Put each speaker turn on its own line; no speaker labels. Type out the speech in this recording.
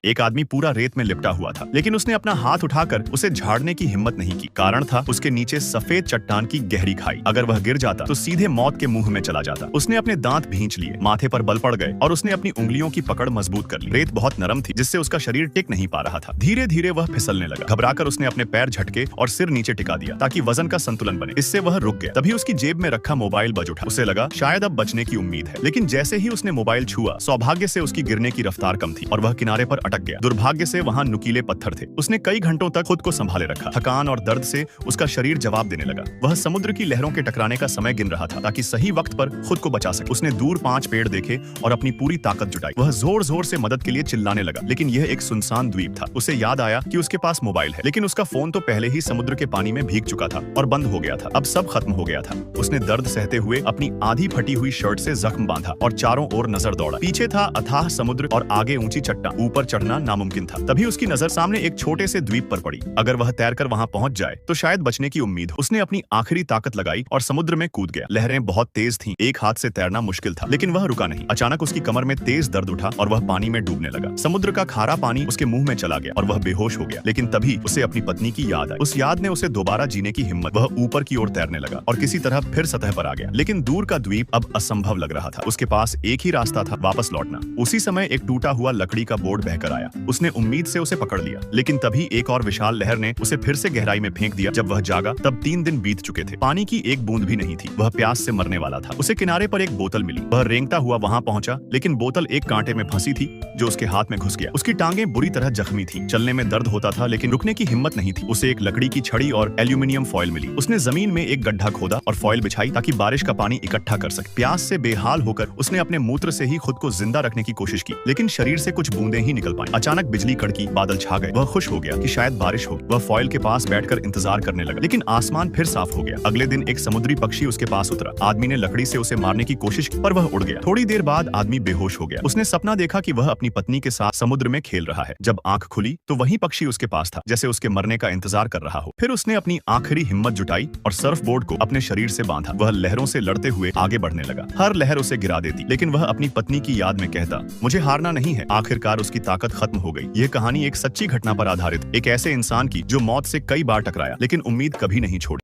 एक आदमी पूरा रेत में लिपटा हुआ था, लेकिन उसने अपना हाथ उठाकर उसे झाड़ने की हिम्मत नहीं की। कारण था उसके नीचे सफेद चट्टान की गहरी खाई। अगर वह गिर जाता तो सीधे मौत के मुंह में चला जाता। उसने अपने दांत भींच लिए, माथे पर बल पड़ गए और उसने अपनी उंगलियों की पकड़ मजबूत कर ली। रेत बहुत नरम थी, जिससे उसका शरीर टिक नहीं पा रहा था। धीरे धीरे वह फिसलने लगा। घबराकर उसने अपने पैर झटके और सिर नीचे टिका दिया ताकि वजन का संतुलन बने। इससे वह रुक गया। तभी उसकी जेब में रखा मोबाइल बज उठा। उसे लगा शायद अब बचने की उम्मीद है, लेकिन जैसे ही उसने मोबाइल छुआ, सौभाग्य से उसकी गिरने की रफ्तार कम थी और वह किनारे पर अटक गया। दुर्भाग्य से वहां नुकीले पत्थर थे। उसने कई घंटों तक खुद को संभाले रखा। थकान और दर्द से उसका शरीर जवाब देने लगा। वह समुद्र की लहरों के टकराने का समय गिन रहा था ताकि सही वक्त पर खुद को बचा सके। उसने दूर 5 पेड़ देखे और अपनी पूरी ताकत जुटाई। वह जोर जोर से मदद के लिए चिल्लाने लगा, लेकिन यह एक सुनसान द्वीप था। उसे याद आया कि उसके पास मोबाइल है, लेकिन उसका फोन तो पहले ही समुद्र के पानी में भीग चुका था और बंद हो गया था। अब सब खत्म हो गया था। उसने दर्द सहते हुए अपनी आधी फटी हुई शर्ट से जख्म बांधा और चारों ओर नजर दौड़ा। पीछे था अथाह समुद्र और आगे ऊंची चट्टान। ऊपर चढ़ना नामुमकिन था। तभी उसकी नजर सामने एक छोटे से द्वीप पर पड़ी। अगर वह तैरकर वहां पहुंच जाए तो शायद बचने की उम्मीद हो। उसने अपनी आखिरी ताकत लगाई और समुद्र में कूद गया। लहरें बहुत तेज थीं, एक हाथ से तैरना मुश्किल था, लेकिन वह रुका नहीं। अचानक उसकी कमर में तेज दर्द उठा और वह पानी में डूबने लगा। समुद्र का खारा पानी उसके मुंह में चला गया और वह बेहोश हो गया। लेकिन तभी उसे अपनी पत्नी की याद आई। उस याद ने उसे दोबारा जीने की हिम्मत। वह ऊपर की ओर तैरने लगा और किसी तरह फिर सतह पर आ गया। लेकिन दूर का द्वीप अब असंभव लग रहा था। उसके पास एक ही रास्ता था, वापस लौटना। उसी समय एक टूटा हुआ लकड़ी का बोर्ड बहकर आया। उसने उम्मीद से उसे पकड़ लिया, लेकिन तभी एक और विशाल लहर ने उसे फिर से गहराई में फेंक दिया। जब वह जागा तब 3 दिन बीत चुके थे। पानी की एक बूंद भी नहीं थी। वह प्यास से मरने वाला था। उसे किनारे पर एक बोतल मिली। वह रेंगता हुआ वहां पहुंचा, लेकिन बोतल एक कांटे में फंसी थी जो उसके हाथ में घुस गया। उसकी टांगें बुरी तरह जख्मी थी। चलने में दर्द होता था, लेकिन रुकने की हिम्मत नहीं थी। उसे एक लकड़ी की छड़ी और एल्यूमिनियम फॉइल मिली। उसने जमीन में एक गड्ढा खोदा और फॉइल बिछाई ताकि बारिश का पानी इकट्ठा कर सके। प्यास से बेहाल होकर उसने अपने मूत्र से ही खुद को जिंदा रखने की कोशिश की, लेकिन शरीर से कुछ बूंदें ही निकल पाई। अचानक बिजली कड़की, बादल छा गए। वह खुश हो गया कि शायद बारिश होगी। वह फॉइल के पास बैठकर इंतजार करने लगा, लेकिन आसमान फिर साफ हो गया। अगले दिन एक समुद्री पक्षी उसके पास उतरा। आदमी ने लकड़ी से उसे मारने की कोशिश की, पर वह उड़ गया। थोड़ी देर बाद आदमी बेहोश हो गया। उसने सपना देखा कि वह अपनी पत्नी के साथ समुद्र में खेल रहा है। जब आंख खुली तो वही पक्षी उसके पास था, जैसे उसके मरने का इंतजार कर रहा हो। फिर उसने अपनी आखिरी हिम्मत जुटाई और सर्फ बोर्ड को अपने शरीर से बांधा। वह लहरों से लड़ते हुए आगे बढ़ने लगा। हर लहर उसे गिरा देती, लेकिन वह अपनी पत्नी की याद में कहता, मुझे हारना नहीं है। आखिरकार उसकी ताकत खत्म हो गई। यह कहानी एक सच्ची घटना पर आधारित, एक ऐसे इंसान की जो मौत से कई बार टकराया, लेकिन उम्मीद कभी नहीं छोड़ी।